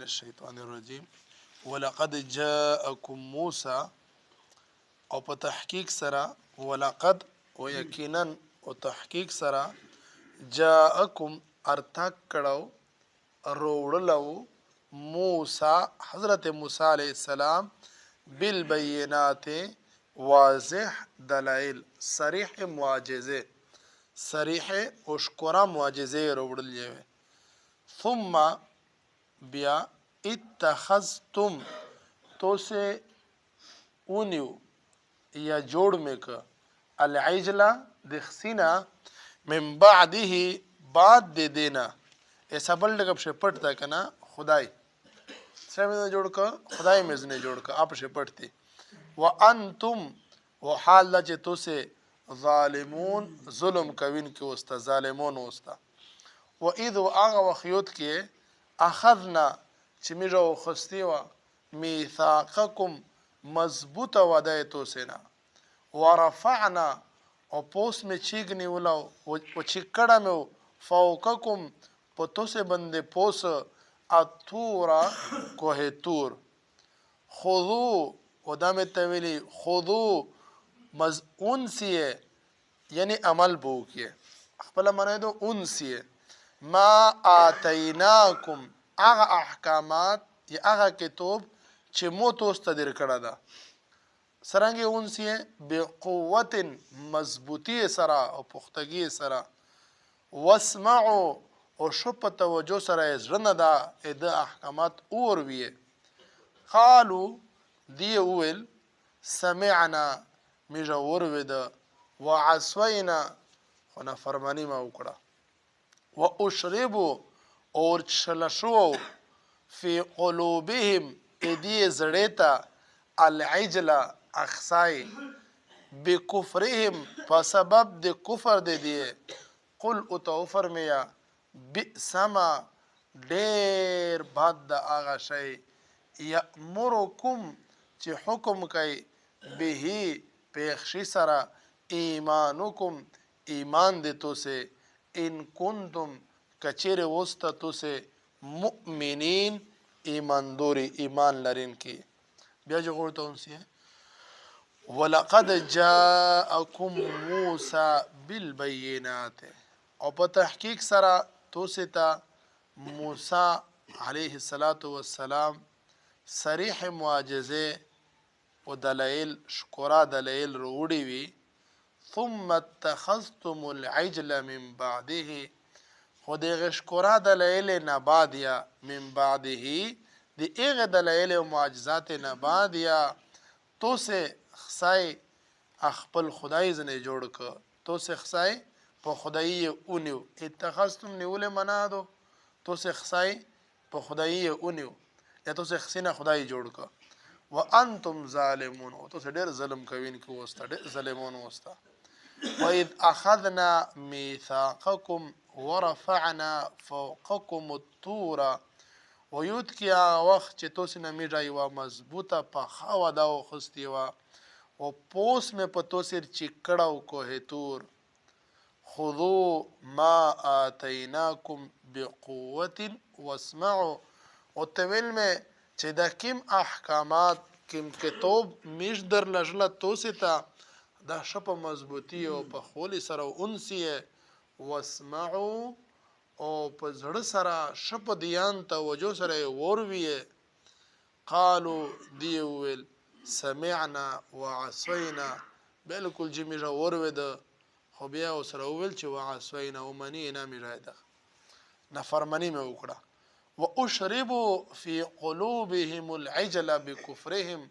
الشیطان الرجیم ولقد جاءکم موسی او په تحقیق سره ولقد او یقینا او تحقیق سره جاءکم ارتق کړو روړلو موسی حضرت موسی علیہ السلام بالبینات واضح دلائل صریح معجزه صریح او شکرا معجزه روړلې ثم بیا اتخذتم تو سے اونیو یا جوړ میک العجله د خسینا من بعده بعد د دینا ایسا بل لګب شپټ تا کنه خدای سمه جوړ ک خدای مزنه جوړ ک اپ شپټتی وانتم وحال چې تو سے ظالمون ظلم کوین کی وستا ظالمون وستا واذ اغه وخیوت کې اخذنا چې میرو خستی و میثاقکم مضبوط وعده تو سینا ورفعنا او پوس می چیګ نیولو او چې کړه مې فوقکم په تو سه باندې پوس اتورا کوه تور خذو ودامه تویلی خذو انسیه یعنی عمل بو کې خپل معنی دو انسیه ما آتیناکم اغه احکامات یا اغه کتاب چې مو توسته در کړه ده سرنګ اونسیه بقوت مضبوطی سره او پختگی سره واسمعوا او شپ توجه سره زړه ده د احکامات اور وی قالو دی اول سمعنا مجور ود وعصينا خنا فرمانی ما وکړه واشربوا اور چلشو فی قلوبهم ادی زړیتا العجله اخسای بکفرهم په سبب د کفر د دی قل او تو فرمیا بئسما ډیر بد د اغه شی یامرکم چې حکم کوي به پیخشی سره ایمانکم ایمان د تو سے ان کنتم کچیر وسط تو سے مؤمنین ایماندوری ایمان لرین کی بیا جو غورتا انسی ہے وَلَقَدْ جَاءَكُمْ مُوسَى بِالْبَيِّنَاتِ او په تحقیق سره تو ستا موسی علیه السلام صریح معجزه و دلائل شکرا دلائل روڑی وی ثم اتخذتم العجل من بعده خود غشکرا دلائل نبادیا من بعده دی ایغ دلائل و معجزات نبادیا تو سے خسائی اخپل خدای زنه جوړ ک تو سے خسائی په خدای اونیو اتخذتم نیول منادو تو سے خسائی په خدای اونیو یا تو سے خسینه خدای جوړ ک وانتم ظالمون او تو سے ډیر ظلم کوین کی وستا ډیر ظالمون وستا وَإِذْ أَخَذْنَا مِيثَاقَكُمْ وَرَفَعْنَا فَوْقَكُمُ الطُّورَ وَيُد کیا وخت چې توس نه میډای و مضبوطه په خوا دا وخستی و او پوس میں په توسر چکړاو کوه تور خذوا ما آتیناکم بقوة واسمعوا او تویل میں چې دا کم احکامات کم کتاب میش در لجله توستا دا شپ مضبوطی او په خول سره انسیه واسمعوا او په زړه سره شپ دیان توجه سره ورویه قالو دیول سمعنا وعصينا بالکل جمی را وروید خو بیا سره ویل چې وعصينا ومنینا میراده نفرمانی مې وکړه واشربوا في قلوبهم العجل بكفرهم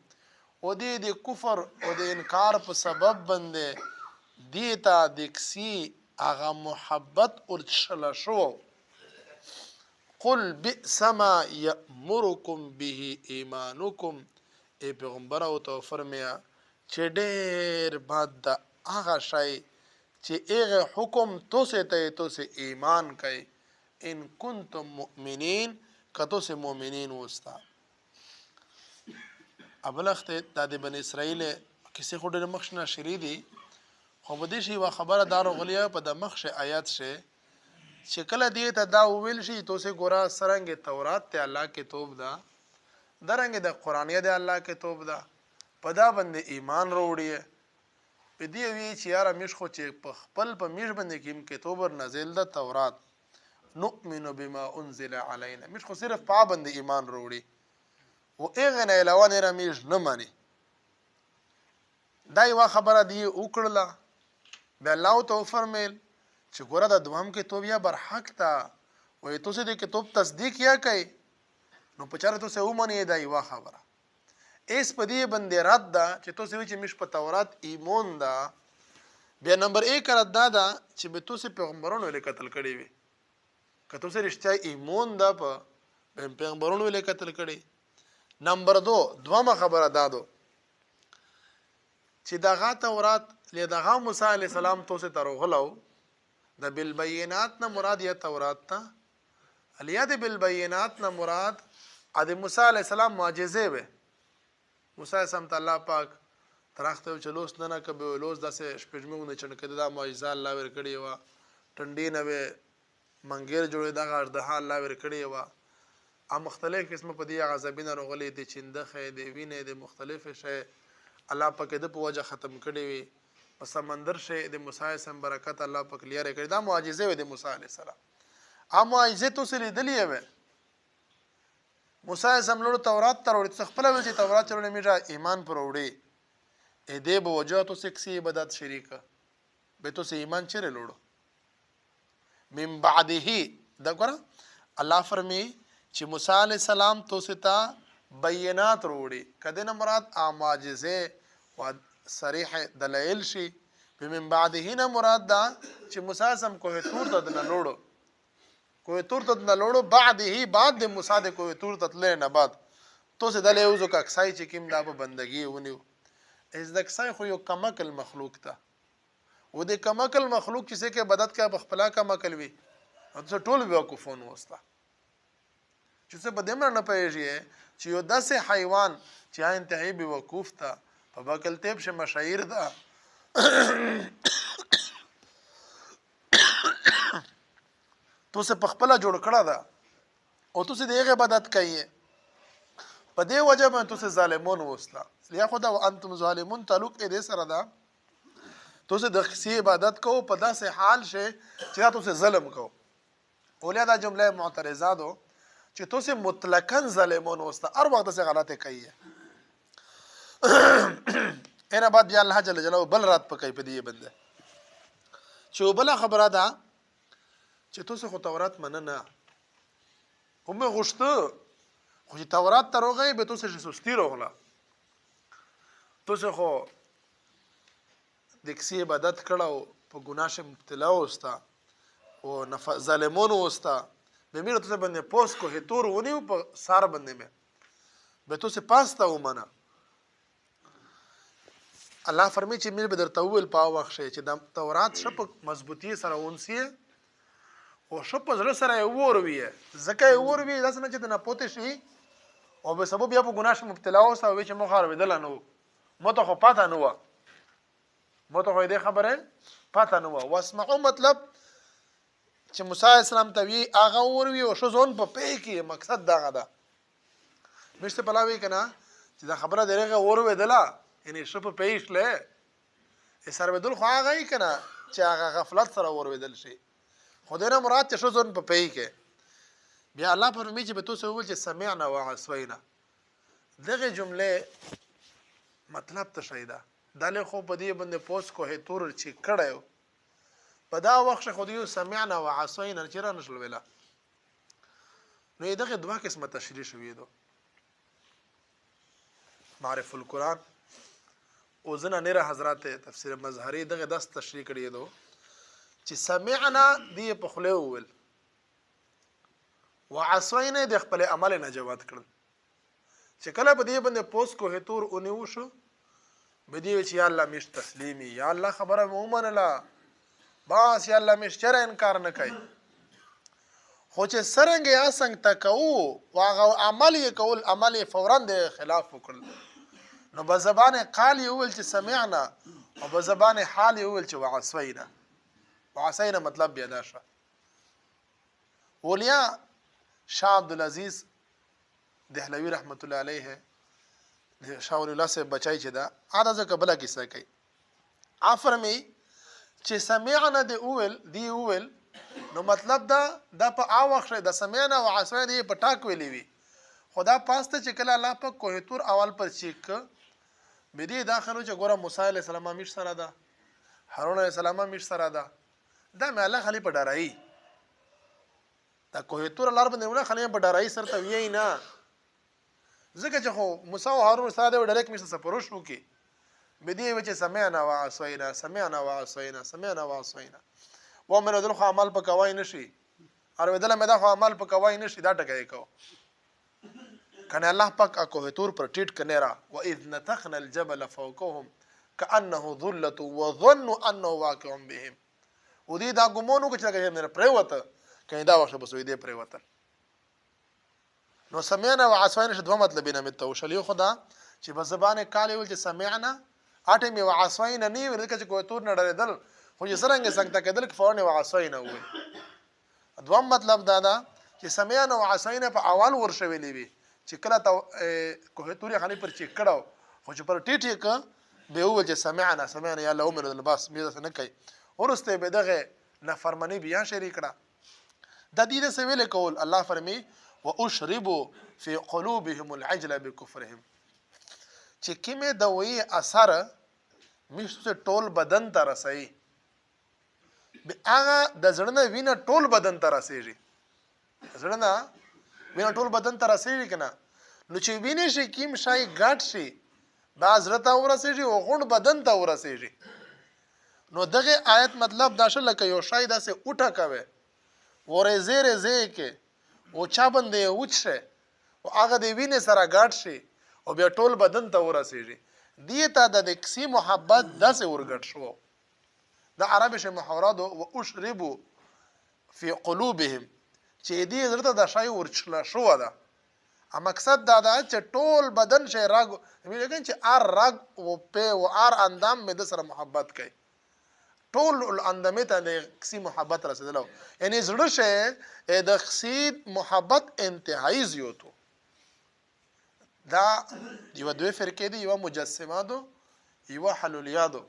او د کفر او د انکار په سبب باندې دیتا دکسی اغه محبت ورچل شو قل بئس ما یامرکم به ایمانکم ای پیغمبر او تو فرمیا چې ډیر بد اغه شی چې اغه حکم تو سے ایمان کوي ان کنتم مؤمنین کتو سے مؤمنین وستا ابلخت د بنی اسرائیل کسی خو ډېر مخ نه شری دي خو بده شي وا خبره دارو غلیه په د مخ آیات شه چې کله دې ته دا وویل شي تو سه ګورا سرنګ تورات ته الله کتاب دا درنګ د قرآنیه د الله کتاب دا په دا باندې ایمان وروړي په دې وی چې یاره مش خو چې په خپل په میش باندې کې کتاب نازل د تورات نؤمن بما انزل علينا مش خو صرف په باندې ایمان وروړي او هغه نه علاوه نه رمیش نه مانی دا یو خبره دی وکړه به الله تو فرمایل چې ګوره د دوهم کتاب یا برحق تا وې تاسو دې کتاب تصدیق یا کوي نو په چاره تاسو ومنئ دا یو خبره اس په دې باندې رد ده چې تاسو چې مش په تورات ایمان ده بیا نمبر 1 رد ده چې به تاسو پیغمبرانو له قتل کړي وي که تاسو رښتیا ایمان ده په پیغمبرانو له قتل کړي نمبر 2 دومره خبره ده چې دغه تورات له دغه موسی علی السلام تاسو ته راغلو د بالبينات نه مراد یا تورات ته الیاد بالبينات نه مراد د موسی علی السلام معجزه به موسی سم الله پاک ترخته چلوس نه کبه لوس داسه شپږمونه چنکه دا معجزه الله ور کړی و ټنډی نه منګیر جوړې دا غړ د حال الله ور کړی و ا مختلف قسم په دې غضبینه رغلې دي چندخه دی وینې د مختلف شی الله پاک د په وجه ختم کړی وي په سمندر شي د موسی سم برکت الله پاک لري کړی دا معجزه و د موسی علی السلام ا معجزه تو سره دلیه و موسی سم له تورات تر ورته خپل ول چې تورات چرونه میږه ایمان پر وړي ا دې به وجه تو سکسي عبادت شریکه به تو سه ایمان چره لوړو من بعده دا ګره الله فرمي چې موسی علی السلام تو ستا بینات وروړي کده نه مراد معجزه او صریح دلایل شي من بعده نه مراد دا چې موسی سم کوه تور ته نه لوړو کوه تور ته نه لوړو بعده بعد د موسی د کوه تور ته نه بعد تو سه دلې وزو کا کسای چې کیم دا په بندګي ونیو از د کسای خو یو کمکل مخلوق ته و د کمکل مخلوق چې څه کې بدت کا بخپلا کا مکل وی او څه ټول وقفون وستا چې څه بده مر نه پېږي چې یو داسې حیوان چې انتهایی به وقوف تا په بکل تیب شه مشاعر ده تو سه پخپلا جوړ کړه ده او تو سه دغه عبادت کوي په دې وجه باندې تو سه ظالمون وستا یا خدا وانتم ظالمون تعلق دې سره ده تو سه د خصي عبادت کو په داسې حال شه چې تو سه ظلم کو اولیا دا جمله معترضه دو چې تو سه مطلقاً ظالمون وستا هر وخت سه غلطه کوي اینا بعد بیا الله جل جلاله بل رات پکې په دې بنده چې بل خبره ده چې تو سه خو تورات مننه هم غوښته خو چې تورات ته روغې به تو سه سستی روغله تو سه خو د کسي عبادت کړه په ګناه شه مبتلا وستا او ظالمون وستا به میره تو سه باندې پوس کو هتور ونیو په سار باندې مې به تو سه پاستا ومنه الله فرمایي چې مې به درته وویل په وخت چې د تورات شپ مضبوطی سره اونسي او شپ زړه سره وروي زکه وروي داس نه چې نه پوتې شي او به سبب یا په ګناه شه مبتلا وسه او چې مخار ودل نه مو ته خو پاته نه و مو ته دې خبره پاته نه و واسمعوا مطلب چې موسی اسلام ته وی اغه وروي او شو ځون په پې کې مقصد دغه ده مشته بلاوي کنه چې دا خبره درغه وروي دلا یعنی شپ پېښ له سر بدل خو هغه کنه چې هغه غفلت سره ورویدل شي خدای نه مراد چې شو ځون په پې کې بیا الله فرمایي چې به تاسو وویل چې سمعنا وعصينا دغه جمله مطلب ته شایده دله خو په دې باندې پوس کوه تور چې کړه په دا وخت خو دې سمعنا وعصينا چې را نشل ویلا نو دغه دوه قسمه تشریح شوې دو معرف القرآن او زنه نره حضرات تفسیر مظهری دغه داس تشریح کړی دو چې سمعنا دی په خله وول وعصينا د خپل عمل نه جواب کړل چې کله په دې باندې پوس کوه تور اونیو شو به دی چې یا الله مش تسلیمي یا الله خبره مومن لا باس یا الله مش چر انکار نه کوي خو چې سرنګ یا څنګه تکو واغه عمل یې کول عمل فورا د خلاف وکړل نو په زبان قال یول چې سمعنا او په زبان حال یول چې وعصينا وعصينا مطلب بیا دا شه اولیا شاه عبدالعزیز دهلوی رحمت الله علیه شاه ولی الله سے بچای چې دا ادا ځکه بله کیسه کوي افرمی چې سمعنا دی اول نو مطلب دا په وخت د سمعنا او عصینا دی په ټاک ویلی وی خدا پاسته چې کله الله په کوه تور اول پر چیک بدی داخلو چې ګوره موسی علیه السلام امیر سره ده هارون علیه السلام امیر سره ده دا مې الله خلی په ډارای دا کوه تور لار باندې ولا خلی په ډارای سره ته وی نه ځکه چې خو موسی او هارون سره د ډایرکټ میسه سپروش وکي بدی و چې سمعنا وعصینا سمعنا وعصینا سمعنا وعصینا و مې دل خو عمل په کوای نشي اور ودل مې دا خو عمل په کوای نشي دا ټکای کو کنه الله پاک کوه تور پر ټیټ کنه را و اذ نتخنا الجبل فوقهم كانه ذله وظنوا انه واقع بهم ودي دا ګمونو چې څنګه پریوته کله دا وخت بسوي دی پریوته نو سمعنا وعصینا شدو مطلب نه متو شلیو خدا چې په زبانه کالی ول چې سمعنا اټه می وعصینا نی ورکه چې کوه تور نه ډریدل خو چې څنګه څنګه کېدل فورن وعصینا وي دوم مطلب دا چې سمعنا وعصینا په اول ورشوي وي چې کله ته کوه توري خاني پر چیک کړه خو چې پر ټیټ یک به و چې سمعنا یا الله عمر الباس مې نه کوي ورسته به دغه نافرمانی بیا شریک کړه د دې څه ویل کول الله فرمي واشربوا في قلوبهم العجل بكفرهم چې کیمه د وی اثر مشته ټول بدن ته رسي به هغه د زړه وینه ټول بدن ته رسيږي زړه وینه ټول بدن ته رسيږي کنه نو چې وینه شي کیم شای ګټ شي باز رته ورسيږي او غون بدن ته ورسيږي نو دغه آیت مطلب دا شل کې یو شای داسې اوټه کوي ورزه رزه کې او چا باندې اوچشه او هغه د وینې سره ګډ شي او بیا ټول بدن ته ورسیږي دې ته د کسی محبت داسې ورګډ شو د عربي شه محورات او اشربوا فی قلوبهم چې دې زړه د شای ورچلا شو ده ا مقصد دا چې ټول بدن شي راګ ویلګن چې ار راګ او په او ار اندام مې د سره محبت کوي ټول اندامه ته د کسی محبت رسیدلو یعنی زړه شه د کسی محبت انتهایی زیاتو دا یو دوه فرقې دي یو مجسماتو یو حلولیاتو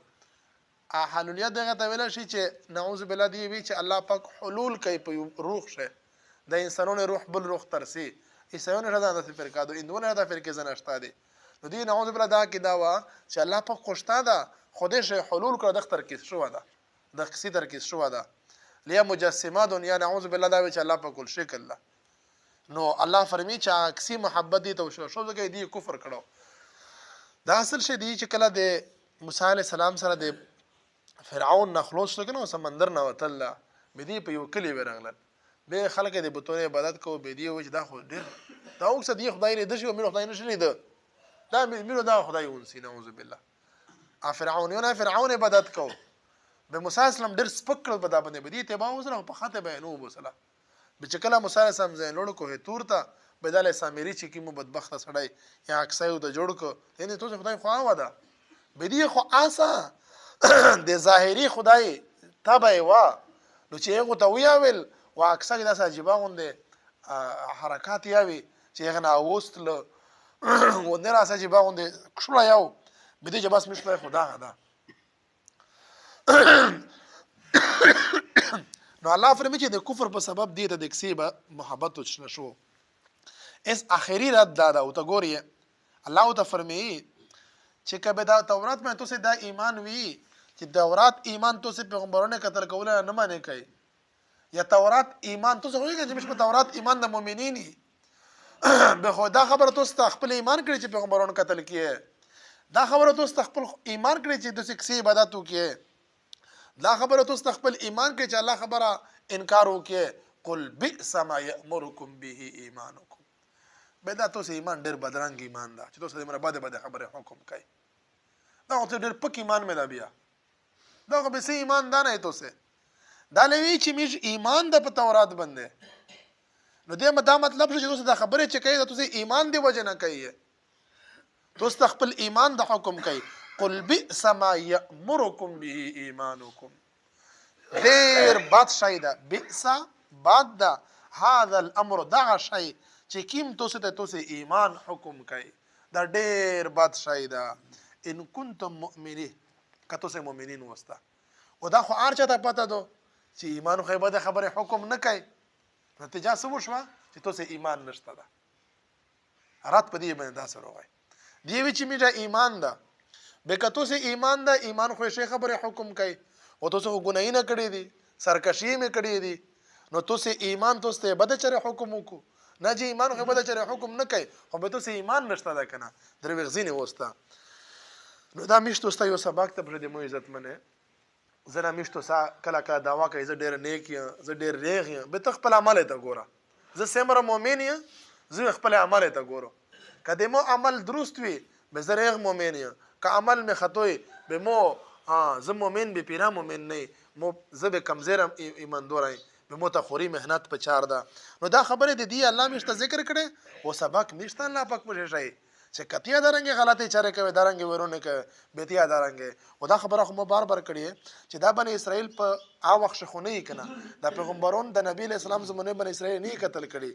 حلولیات دغه ته ویل شي چې نعوذ بالله دی وی چې الله پاک حلول کوي په روح شه د انسانونو روح بل روح ترسي ایسایونه راځي د فرقې دو اندونه د فرقې زنهشته دي نو دی نعوذ بالله دا کې دا وا چې الله پاک خوشتا ده خوده شه حلول کړ د اختر کې شو ده د قصې در کې شو ده لیا مجسمات یا نعوذ بالله دا چې الله په کل شکل الله نو الله فرمی چې کسی محبت دي تو شو ځکه دی کفر کړو دا اصل شی دی چې کله د موسی علی السلام سره د فرعون نه خلاص شو کنه سمندر نه وتل مدي په یو کلی ورغلل به خلک د بتونه عبادت کو به دی وجه دا خو ډیر دا اوس دی خدای نه د شو مې خدای نشي لید دا مې دا خدای ونسی نعوذ بالله فرعون عبادت کو به موسی اسلام ډیر سپکل بدا باندې بدی تبا وسره په خاطه بیانو وسله به چکلا موسی اسلام زین لړ کو تور ته بداله سامری چې کی مو بدبخت سړی یا اکسایو ته جوړ کو یعنی ته خدای خو واده بدی خو آسا د ظاهری خدای تبع وا نو چې هغه ته ویاول وا اکسای داسه عجیب غونډه حرکات یاوي چې هغه نه اوستل و نه راځي عجیب غونډه کښلا یاو بدی چې بس مشله خدا غدا نو الله فرمایي چې د کفر په سبب دې ته د کسبه محبت وشله شو اس اخري رد دا او ته ګوري الله ته فرمایي چې کبه دا تورات مې تو سه دا ایمان وی چې تورات ایمان تو سه پیغمبرونه قتل کول نه معنی کوي یا تورات ایمان تو سه وایي چې مش په تورات ایمان د مؤمنینی به خدا خبره تو سه خپل ایمان کړی چې پیغمبرونه قتل کیه دا خبره تو سه خپل ایمان کړی چې د کسي عبادت وکي دا خبره تو سه خپل ایمان کړی چې الله خبره انکار وکي قل بئس ما یامرکم به ایمانکم بدا تو سه ایمان ډیر بدرنګ ایمان دا چې تو سه مره بده خبره حکم کوي دا ته ډیر پک ایمان مې دا بیا دا خو به سه ایمان دا نه تو سه دا لوي چې میش ایمان د په تورات باندې نو دې دا مطلب چې تو دا خبره چې کوي تو سه ایمان دی وجه نه کوي تو سه خپل ایمان د حکم کوي قل بئس ما یامرکم به ایمانکم ډیر بد شي دا بئس بد دا هذا الامر دغه شی چې کیم توسه ته توسه ایمان حکم کوي دا ډیر بد شی ده ان کنتم مؤمنین کته سه مؤمنین وستا او دا خو ارچا ته پته دو چې ایمان خو به خبره حکم نه کوي نتیجه څه وشوه چې توسه ایمان نشته ده رات په دې باندې دا سره وای دی وی چې میجا ایمان ده به کته سه ایمان ده ایمان خو شی خبره حکم کوي او توسه ګناي نه کړی دي سرکشي می کړی دي نو توسه ایمان توسه بده چره حکم وکړو نه چې ایمان خو بده چره حکم نه کوي خو به توسه ایمان نشته ده کنه دروغزینه وستا نو دا میشتو ستا یو سبق ته پر دې مو عزت منه زه میشتو سا کله کله داوا کوي زه ډیر نیک یم زه ډیر ریغ یم به خپل عمل ته ګوره زه سمره مؤمن یم زه خپل عمل ته ګورم کله مو عمل درست وي به زه ریغ مؤمن یم که عمل می خطوي به مو زه مؤمن به پیرا مؤمن نه مو زه به کمزور ایماندار یم به مو ته خوري مهنت په چار ده نو دا خبره د دې الله میشته ذکر کړي او سبق میشته الله پاک مو شي چې کتیا درنګ غلطي چاره کوي درنګ ورونه کوي بیتیا درنګ او دا خبره خو بار بار کړي چې دا بنی اسرائیل په هغه وخت خونه کنا د پیغمبرون د نبی اسلام زمونه بنی اسرائیل نه قتل کړي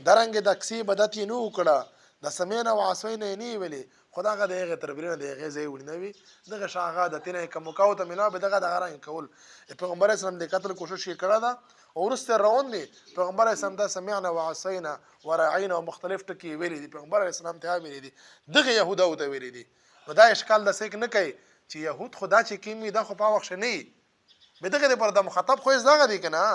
درنګ د کسی بدعت نو کړه د سمینه او عصوینه نه ویلي خدای غږه تربیره د غزې ونوي دغه شاغه د تینه کوم کاو ته ملا به دغه غران کول پیغمبر اسلام د قتل کوشش کړه دا او ورسته روان دي پیغمبر اسلام دا سمعنا وعصينا ورعينا مختلف ټکی ویلي دي پیغمبر اسلام ته ویلي دي دغه يهودا او ته ویلي دي نو دا اشکال د سیک نه کوي چې يهود خدا چې کیمی دا خو په وخت نه به دغه پر د مخاطب خو زغه دي کنه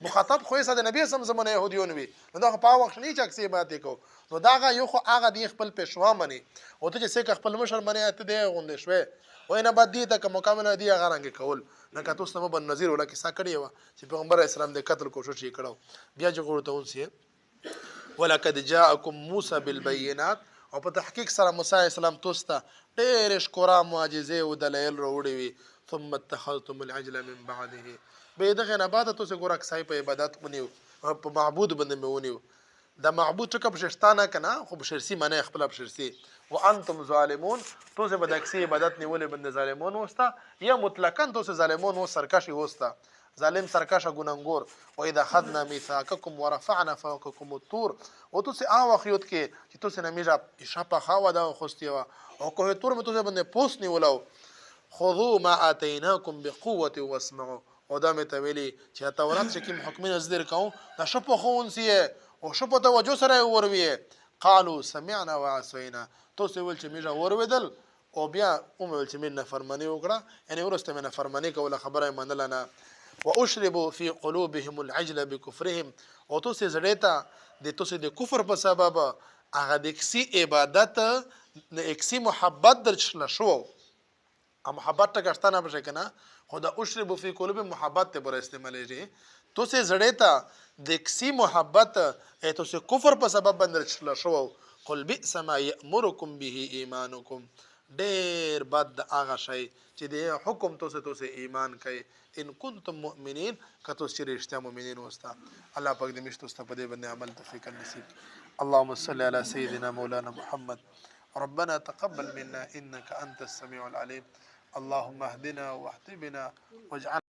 مخاطب خو یې د نبی اسلام زمونه يهوديون وي نو دا په وخت نه چې اکسي باندې کو نو دا یو خو هغه دی خپل پښوا مني او ته چې سیک خپل مشر منی ته دی غونډې شوي وای نه بعد دي ته مکمل دی هغه رنګ کول نه کته سم بن نظیر ولا کیسه کړی و چې پیغمبر اسلام د قتل کوشش یې کړو بیا چې ورته ونسي ولقد جاءكم موسى بالبينات او په تحقیق سره موسی اسلام توستا ډېر شکرا معجزې او دلایل وروړي وي ثم اتخذتم العجل من بعده به دغه نه بعد تاسو ګورک سای په عبادت ونیو په معبود باندې مونیو دا معبود څخه بشرستانه کنه خو بشرسي معنی خپل بشرسي وانتم ظالمون تاسو به د اکسی عبادت نیولې بند ظالمون وستا یا مطلقاً تاسو ظالمون و سرکشي وستا ظالم سرکشه ګننګور و اذا خذنا ميثاقكم ورفعنا فوقكم الطور او تاسو هغه خيوت کې چې تاسو نمیجا شپه خاوه دا خوستي وا او کوه تور مې تاسو باندې پوس نیولو خذوا ما اتيناكم بقوه واسمعوا او دا مې ته ویلي چې تورات چې کوم حکمونه زدر کوم دا شپه خونسي او شپه توجه سره وروي قالوا سمعنا وعصينا تاسو ول چې میجا ورویدل او بیا ول چې من فرمانی وکړه یعنی ورسته من فرمانی کوله خبره منل نه واشربوا في قلوبهم العجل بكفرهم او تاسو زړیتا د تاسو د کفر په سبب هغه د کسی عبادت د کسی محبت درشل شو محبت تکشتانه بشه کنه خدا اشربوا في قلوبهم محبت ته بر استعمالېږي تاسو زړیتا د کسی محبت تاسو کفر په سبب درشل شو قل بئس ما يأمركم به ایمانکم ډیر بد هغه شی چې د حکم تاسو ایمان کوي ان کنتم مؤمنین کتو چې رښتیا مؤمنین وستا الله پاک دې مشتو است په دې باندې عمل توفیق نصیب اللهم صل على سيدنا مولانا محمد ربنا تقبل منا انك انت السميع العليم اللهم اهدنا واهد بنا واجعل